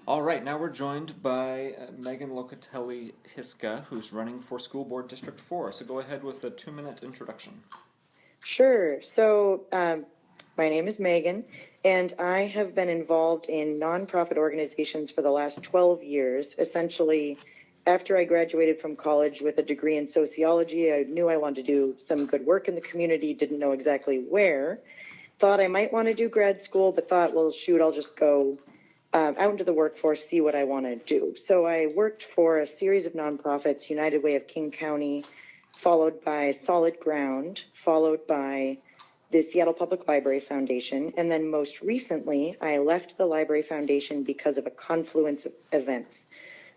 All right, now we're joined by Megan Locitelli Hyska, who's running for School Board District 4. So go ahead with a 2-minute introduction. Sure. My name is Megan, and I have been involved in nonprofit organizations for the last 12 years. Essentially, after I graduated from college with a degree in sociology, I knew I wanted to do some good work in the community, didn't know exactly where. Thought I might want to do grad school, but thought, well, shoot, I'll just go out into the workforce, see what I want to do. So I worked for a series of nonprofits, United Way of King County, followed by Solid Ground, followed by the Seattle Public Library Foundation, and then most recently, I left the Library Foundation because of a confluence of events.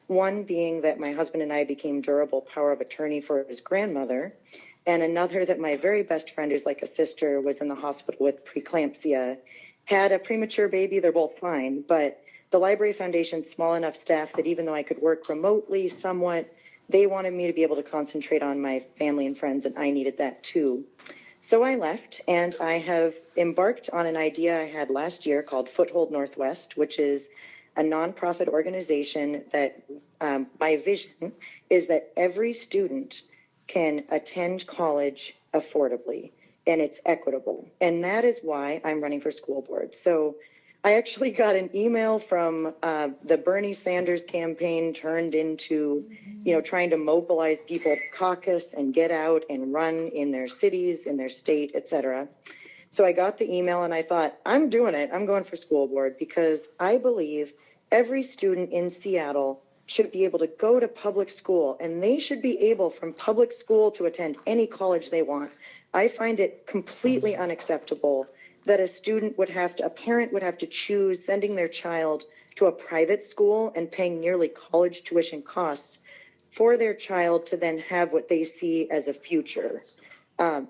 One being that my husband and I became durable power of attorney for his grandmother, and another that my very best friend, who's like a sister, was in the hospital with preeclampsia, had a premature baby. They're both fine, but the Library Foundation's small enough staff that even though I could work remotely somewhat, they wanted me to be able to concentrate on my family and friends, and I needed that too. So I left, and I have embarked on an idea I had last year called Foothold Northwest, which is a nonprofit organization that my vision is that every student can attend college affordably, and it's equitable. And that is why I'm running for school board. So I actually got an email from the Bernie Sanders campaign turned into, trying to mobilize people to caucus and get out and run in their cities, in their state, et cetera. So I got the email and I thought, I'm doing it. I'm going for school board because I believe every student in Seattle should be able to go to public school, and they should be able from public school to attend any college they want. I find it completely unacceptable that a parent would have to choose sending their child to a private school and paying nearly college tuition costs for their child to then have what they see as a future.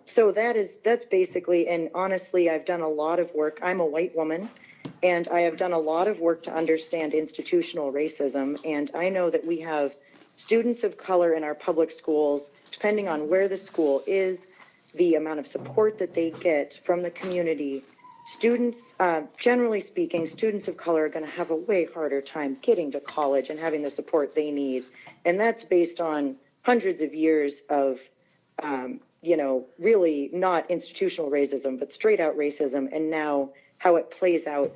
So that's basically, and honestly, I've done a lot of work. I'm a white woman, and I have done a lot of work to understand institutional racism. And I know that we have students of color in our public schools, depending on where the school is, the amount of support that they get from the community. Students, generally speaking, students of color are going to have a way harder time getting to college and having the support they need. And that's based on hundreds of years of, really not institutional racism, but straight out racism. And now how it plays out,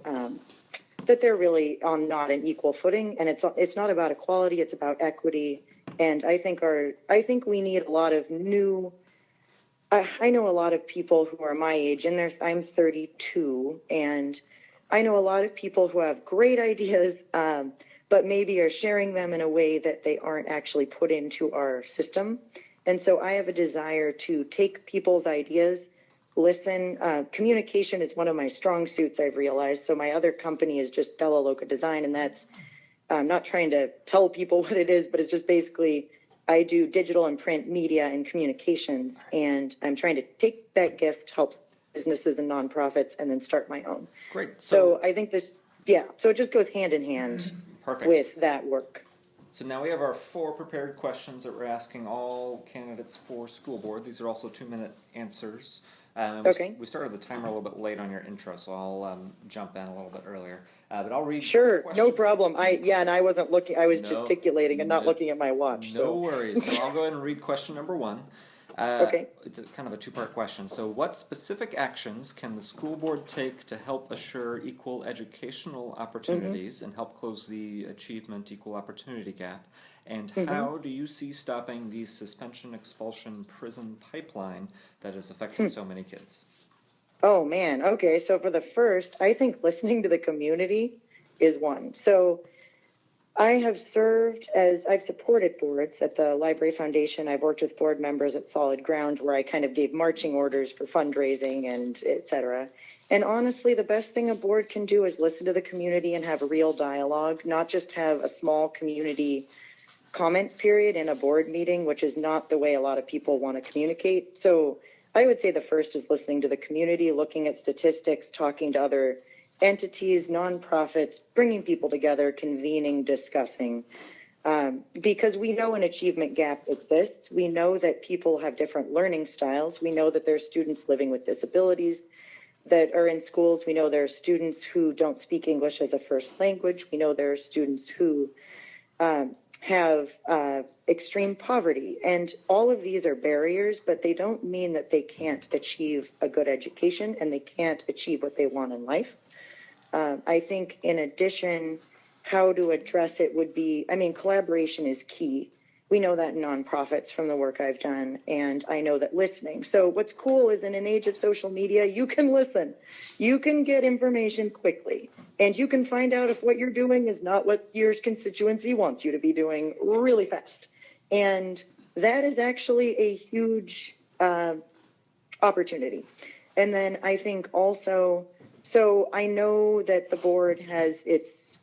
that they're really on not an equal footing. And it's not about equality, it's about equity. And I think we need a lot of new. I know a lot of people who are my age, and I'm 32, and I know a lot of people who have great ideas, but maybe are sharing them in a way that they aren't actually put into our system. And so I have a desire to take people's ideas, listen. Communication is one of my strong suits, I've realized. So my other company is just Della Loca Design, and that's not trying to tell people what it is, but it's just basically I do digital and print media and communications, and I'm trying to take that gift, help businesses and nonprofits, and then start my own. Great. So I think so it just goes hand in hand Perfect. with that work. So now we have our 4 prepared questions that we're asking all candidates for school board. These are also 2-minute answers. Okay. We started the timer a little bit late on your intro, so I'll jump in a little bit earlier. But I'll read. Sure, no problem. And I wasn't looking. I was gesticulating and not looking at my watch. No worries. So I'll go ahead and read question number 1. Okay. It's kind of a 2-part question. So, what specific actions can the school board take to help assure equal educational opportunities and help close the achievement equal opportunity gap? And how do you see stopping the suspension, expulsion, prison pipeline that is affecting so many kids? Oh, man. Okay. So for the first, I think listening to the community is one. So I've supported boards at the Library Foundation. I've worked with board members at Solid Ground where I kind of gave marching orders for fundraising and et cetera. And honestly, the best thing a board can do is listen to the community and have a real dialogue, not just have a small community comment period in a board meeting, which is not the way a lot of people want to communicate. So I would say the first is listening to the community, looking at statistics, talking to other entities, nonprofits, bringing people together, convening, discussing, because we know an achievement gap exists. We know that people have different learning styles. We know that there are students living with disabilities. that are in schools. We know there are students who don't speak English as a first language. We know there are students who have extreme poverty. And all of these are barriers, but they don't mean that they can't achieve a good education and they can't achieve what they want in life. I think in addition, how to address it would be, I mean, collaboration is key. We know that in nonprofits from the work I've done, and I know that listening. So what's cool is in an age of social media, you can listen. You can get information quickly, and you can find out if what you're doing is not what your constituency wants you to be doing really fast. And that is actually a huge opportunity. And then I think also, so I know that the board has its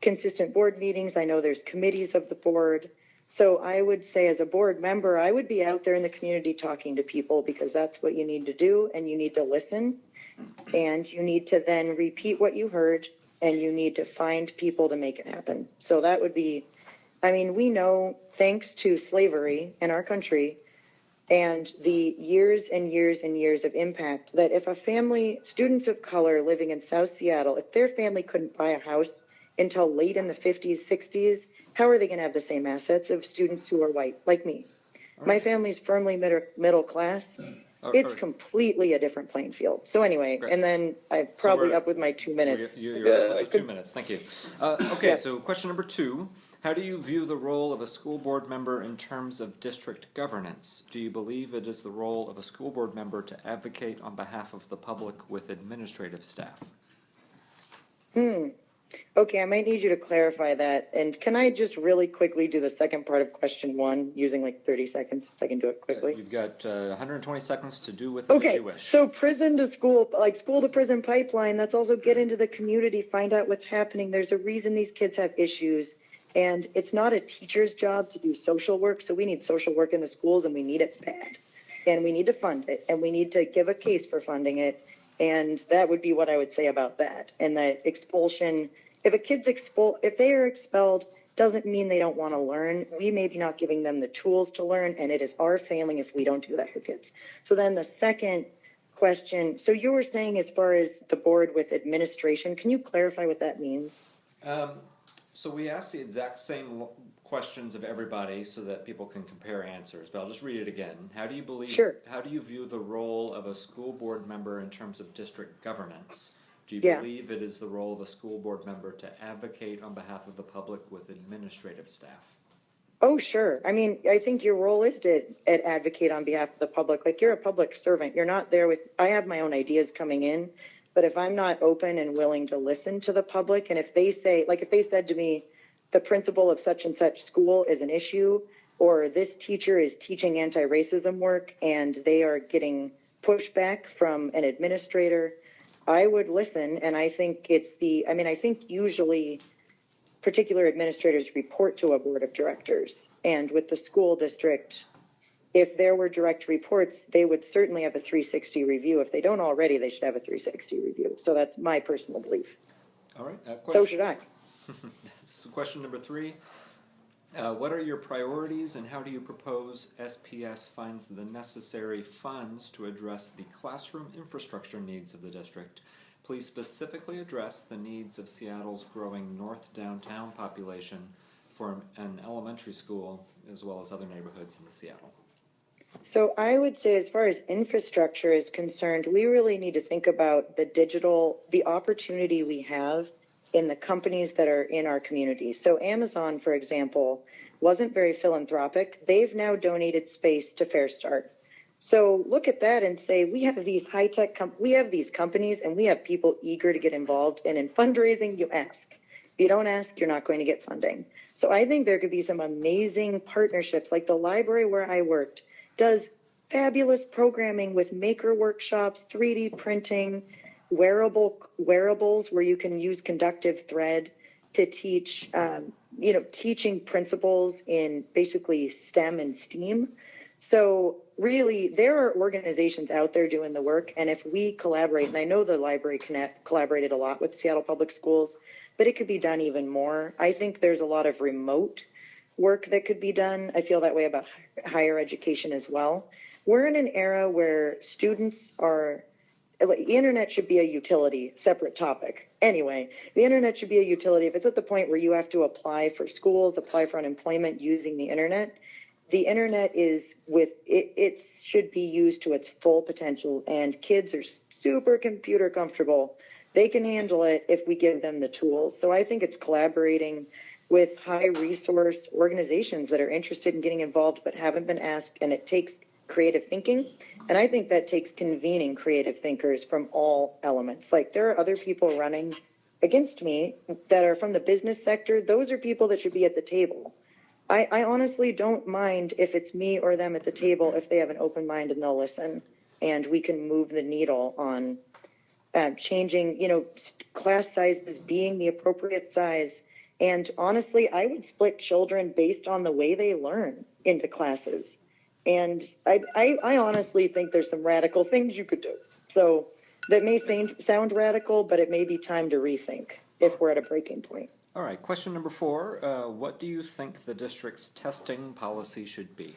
consistent board meetings. I know there's committees of the board. So I would say as a board member, I would be out there in the community talking to people because that's what you need to do, and you need to listen, and you need to then repeat what you heard, and you need to find people to make it happen. So that would be, I mean, we know thanks to slavery in our country and the years and years and years of impact that if a family, students of color living in South Seattle, if their family couldn't buy a house until late in the 50s, 60s, how are they going to have the same assets of students who are white, like me? Right. My family's firmly middle class. It's completely a different playing field. So anyway, Great. And then I'm probably up with my 2 minutes. You're up with the 2 minutes. Thank you. Okay, yeah. So question number 2. How do you view the role of a school board member in terms of district governance? Do you believe it is the role of a school board member to advocate on behalf of the public with administrative staff? Okay, I might need you to clarify that. And can I just really quickly do the second part of question 1 using like 30 seconds, if I can do it quickly? You've got 120 seconds to do with it as you wish. So prison to school, like school to prison pipeline, that's also get into the community, find out what's happening. There's a reason these kids have issues. And it's not a teacher's job to do social work. So we need social work in the schools, and we need it bad. And we need to fund it, and we need to give a case for funding it. And that would be what I would say about that. And that expulsion, if a kid's if they are expelled, doesn't mean they don't want to learn. We may be not giving them the tools to learn, and it is our failing if we don't do that for kids. So then the second question, so you were saying as far as the board with administration, can you clarify what that means? So we asked the exact same questions of everybody so that people can compare answers, but I'll just read it again. How do you believe? Sure. How do you view the role of a school board member in terms of district governance? Do you believe it is the role of a school board member to advocate on behalf of the public with administrative staff? Oh, sure. I mean, I think your role is to advocate on behalf of the public. Like, you're a public servant. You're not there with, I have my own ideas coming in, but if I'm not open and willing to listen to the public, and if they say, like if they said to me, the principal of such and such school is an issue, or this teacher is teaching anti-racism work and they are getting pushback from an administrator, I would listen. And I think I think usually particular administrators report to a board of directors. And with the school district, if there were direct reports, they would certainly have a 360 review. If they don't already, they should have a 360 review. So that's my personal belief. All right. So should I. So question number 3. What are your priorities, and how do you propose SPS finds the necessary funds to address the classroom infrastructure needs of the district? Please specifically address the needs of Seattle's growing North Downtown population for an elementary school, as well as other neighborhoods in Seattle. So I would say, as far as infrastructure is concerned, we really need to think about the opportunity we have in the companies that are in our community. So Amazon, for example, wasn't very philanthropic. They've now donated space to Fair Start. So look at that and say, we have these high-tech, we have these companies, and we have people eager to get involved. And in fundraising, you ask. If you don't ask, you're not going to get funding. So I think there could be some amazing partnerships, like the library where I worked does fabulous programming with maker workshops, 3D printing, wearables where you can use conductive thread to teach, teaching principles in basically STEM and STEAM. So really, there are organizations out there doing the work. And if we collaborate, and I know the Library Connect collaborated a lot with Seattle Public Schools, but it could be done even more. I think there's a lot of remote work that could be done. I feel that way about higher education as well. We're in an era where students are the internet should be a utility, separate topic. Anyway, the internet should be a utility. If it's at the point where you have to apply for schools, apply for unemployment using the internet is it should be used to its full potential, and kids are super computer comfortable. They can handle it if we give them the tools. So I think it's collaborating with high resource organizations that are interested in getting involved but haven't been asked, and it takes creative thinking. And I think that takes convening creative thinkers from all elements. Like, there are other people running against me that are from the business sector. Those are people that should be at the table. I honestly don't mind if it's me or them at the table if they have an open mind and they'll listen, and we can move the needle on changing, class sizes being the appropriate size. And honestly, I would split children based on the way they learn into classes. And I honestly think there's some radical things you could do. So that may sound radical, but it may be time to rethink if we're at a breaking point. All right, question number 4. What do you think the district's testing policy should be?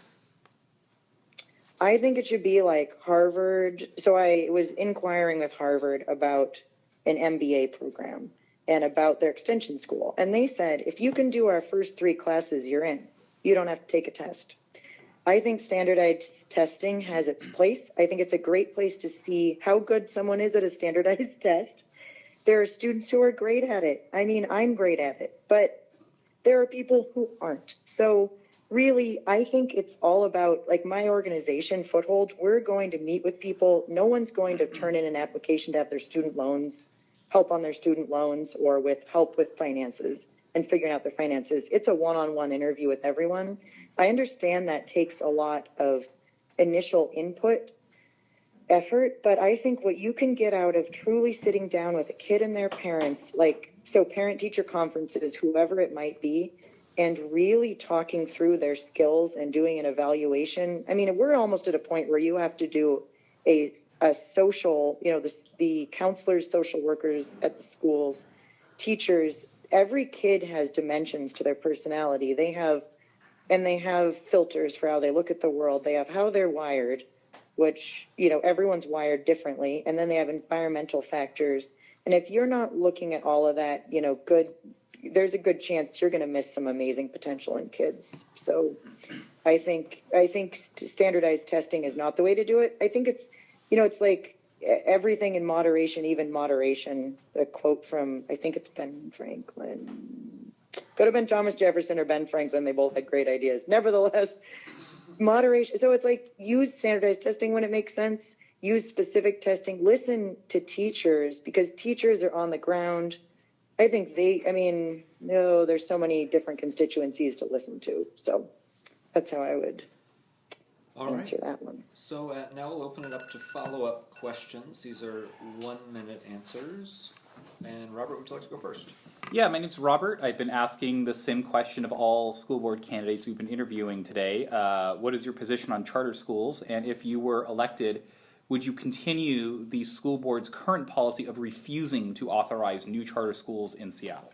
I think it should be like Harvard. So I was inquiring with Harvard about an MBA program and about their extension school. And they said, if you can do our first 3 classes, you're in. You don't have to take a test. I think standardized testing has its place. I think it's a great place to see how good someone is at a standardized test. There are students who are great at it. I mean, I'm great at it, but there are people who aren't. So really, I think it's all about, like, my organization, Foothold, we're going to meet with people. No one's going to turn in an application to have their student loans, help on their student loans, or with help with finances and figuring out their finances. It's a one-on-one interview with everyone. I understand that takes a lot of initial input effort, but I think what you can get out of truly sitting down with a kid and their parents, like, so parent-teacher conferences, whoever it might be, and really talking through their skills and doing an evaluation. I mean, we're almost at a point where you have to do a social, the counselors, social workers at the schools, teachers. Every kid has dimensions to their personality. They have filters for how they look at the world. They have how they're wired, which, everyone's wired differently. And then they have environmental factors. And if you're not looking at all of that, there's a good chance you're going to miss some amazing potential in kids. So I think standardized testing is not the way to do it. I think it's, it's like everything in moderation, even moderation. A quote from, I think it's Ben Franklin. Could have been Thomas Jefferson or Ben Franklin. They both had great ideas. Nevertheless, moderation. So it's like, use standardized testing when it makes sense. Use specific testing. Listen to teachers, because teachers are on the ground. I think there's so many different constituencies to listen to. So that's how I would answer that one. So now we'll open it up to follow-up questions. These are 1-minute answers. And Robert, would you like to go first? Yeah, my name's Robert. I've been asking the same question of all school board candidates we've been interviewing today. What is your position on charter schools? And if you were elected, would you continue the school board's current policy of refusing to authorize new charter schools in Seattle?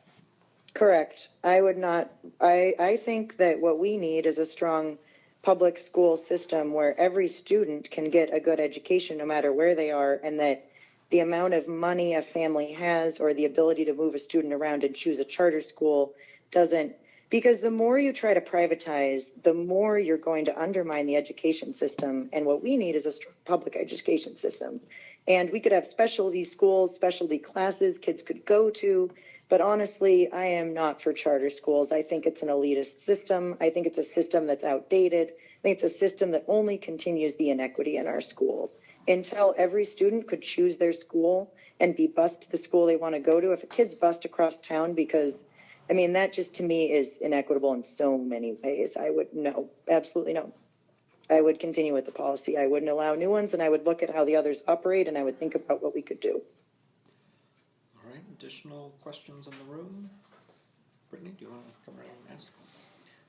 Correct. I would not. I think that what we need is a strong public school system where every student can get a good education no matter where they are, and that the amount of money a family has or the ability to move a student around and choose a charter school doesn't, because the more you try to privatize, the more you're going to undermine the education system. And what we need is a strong public education system. And we could have specialty schools, specialty classes kids could go to. But honestly, I am not for charter schools. I think it's an elitist system. I think it's a system that's outdated. I think it's a system that only continues the inequity in our schools. Until every student could choose their school and be bused to the school they want to go to. If a kid's bused across town because, that just to me is inequitable in so many ways. I would no, absolutely no. I would continue with the policy. I wouldn't allow new ones, and I would look at how the others operate, and I would think about what we could do. All right, additional questions in the room? Brittany, do you want to come around and ask?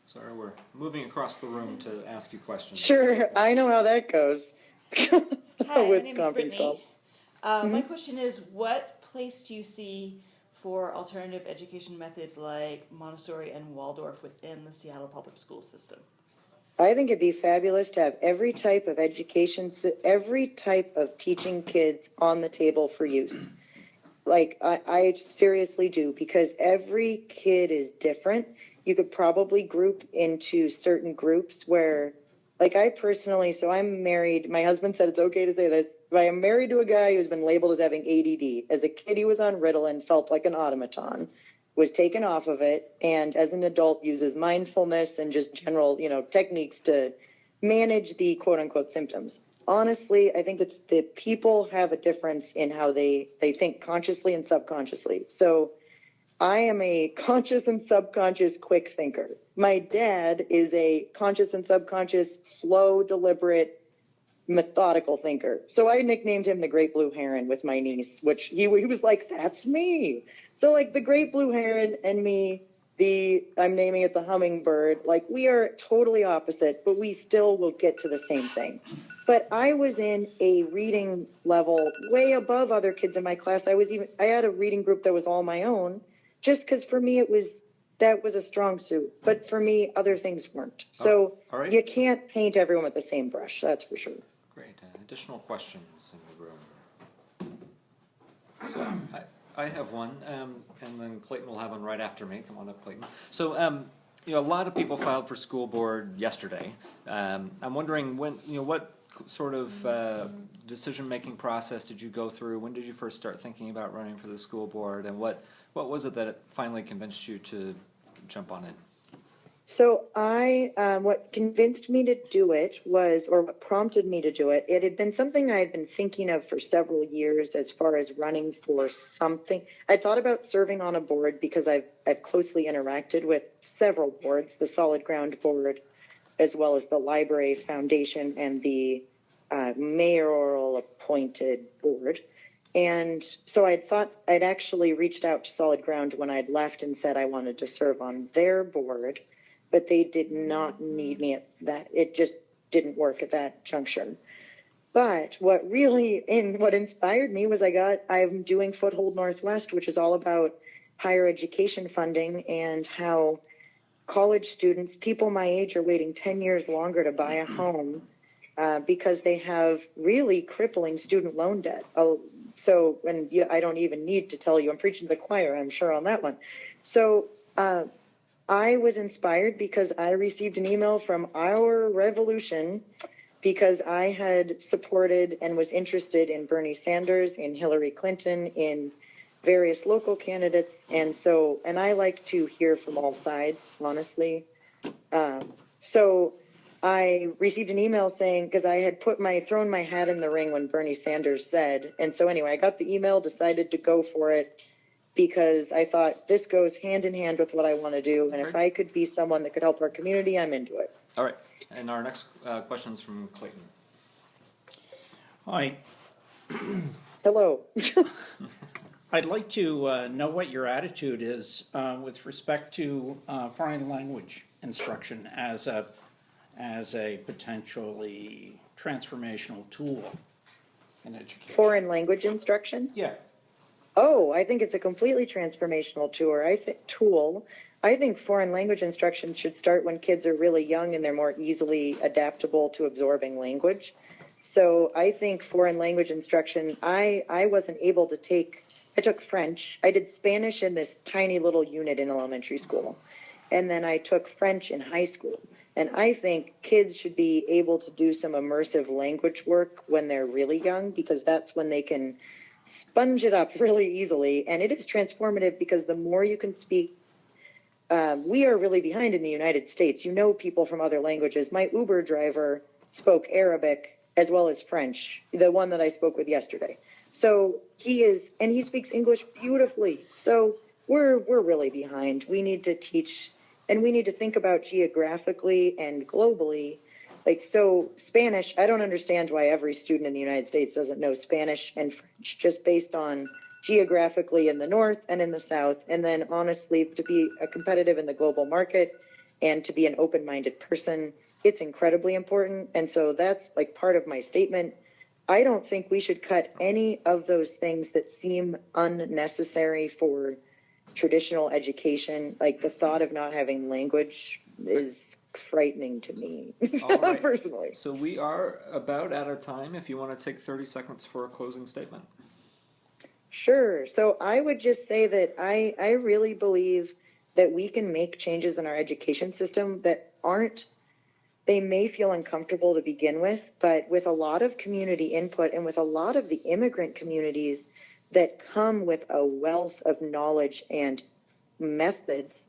Sorry, we're moving across the room to ask you questions. Sure, I know how that goes. Hi, with my name is conference Brittany. calls. My question is, what place do you see for alternative education methods like Montessori and Waldorf within the Seattle public school system? I think it'd be fabulous to have every type of education, every type of teaching kids on the table for use. Like, I seriously do, because every kid is different. You could probably group into certain groups where, like, I personally, so I'm married. My husband said it's okay to say this, but I am married to a guy who's been labeled as having ADD. As a kid, he was on Ritalin, felt like an automaton, was taken off of it, and as an adult uses mindfulness and just general, techniques to manage the quote unquote symptoms. Honestly, I think it's that people have a difference in how they think consciously and subconsciously. So I am a conscious and subconscious quick thinker. My dad is a conscious and subconscious, slow, deliberate, methodical thinker. So I nicknamed him the Great Blue Heron with my niece, which he was like, that's me. So like the Great Blue Heron and me, I'm naming it the Hummingbird, like we are totally opposite, but we still will get to the same thing. But I was in a reading level way above other kids in my class. I had a reading group that was all my own, just because for me that was a strong suit. But for me, other things weren't. So all right. You can't paint everyone with the same brush, that's for sure. Great. Additional questions in the room? So I have one, and then Clayton will have one right after me. Come on up, Clayton. So, a lot of people filed for school board yesterday. I'm wondering what sort of decision-making process did you go through? When did you first start thinking about running for the school board, and what was it that finally convinced you to jump on it? So what convinced me to do it or what prompted me to do it, it had been something I had been thinking of for several years as far as running for something. I thought about serving on a board because I've closely interacted with several boards, the Solid Ground Board, as well as the Library Foundation and the mayoral appointed board. And so I thought I'd actually reached out to Solid Ground when I'd left and said I wanted to serve on their board, but they did not need me at that. It just didn't work at that juncture. But what inspired me was I'm doing Foothold Northwest, which is all about higher education funding and how college students, people my age, are waiting 10 years longer to buy a home because they have really crippling student loan debt. I don't even need to tell you, I'm preaching to the choir, I'm sure, on that one. So I was inspired because I received an email from our revolution because I had supported and was interested in Bernie Sanders, in Hillary Clinton, in various local candidates. And I like to hear from all sides, honestly. So I received an email saying, because I had thrown my hat in the ring when Bernie Sanders said. And so anyway, I got the email, decided to go for it, because I thought this goes hand in hand with what I want to do. And if I could be someone that could help our community, I'm into it. All right. And our next question is from Clayton. Hi. Hello. I'd like to know what your attitude is with respect to foreign language instruction as a potentially transformational tool in education. Foreign language instruction? Yeah. Oh, I think it's a completely transformational tool. I think foreign language instruction should start when kids are really young and they're more easily adaptable to absorbing language. So I think foreign language instruction, I wasn't able to I took French. I did Spanish in this tiny little unit in elementary school. And then I took French in high school. And I think kids should be able to do some immersive language work when they're really young, because that's when they can sponge it up really easily. And it is transformative because the more you can speak, we are really behind in the United States. People from other languages. My Uber driver spoke Arabic as well as French, the one that I spoke with yesterday. So he speaks English beautifully. So we're really behind. We need to teach, and we need to think about geographically and globally. So Spanish, I don't understand why every student in the United States doesn't know Spanish and French, just based on geographically in the North and in the South. And then honestly, to be a competitive in the global market and to be an open-minded person, it's incredibly important. And so that's part of my statement. I don't think we should cut any of those things that seem unnecessary for traditional education. The thought of not having language is frightening to me, All right. personally. So we are about out of time. If you want to take 30 seconds for a closing statement. Sure. So I would just say that I really believe that we can make changes in our education system that aren't, they may feel uncomfortable to begin with, but with a lot of community input and with a lot of the immigrant communities that come with a wealth of knowledge and methods,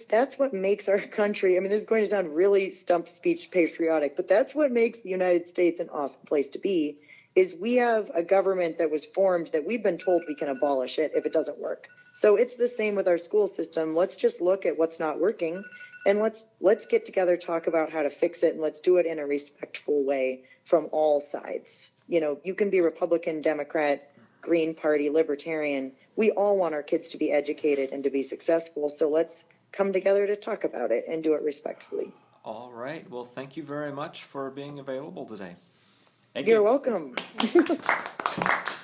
that's what makes our country, I mean, this is going to sound really stump speech patriotic, but that's what makes the United States an awesome place to be, is we have a government that was formed that we've been told we can abolish it if it doesn't work. So it's the same with our school system. Let's just look at what's not working and let's get together, talk about how to fix it, and let's do it in a respectful way from all sides. You know, you can be Republican, Democrat, Green Party, Libertarian. We all want our kids to be educated and to be successful. So let's come together to talk about it and do it respectfully. All right. Well, thank you very much for being available today. Thank You're you. welcome.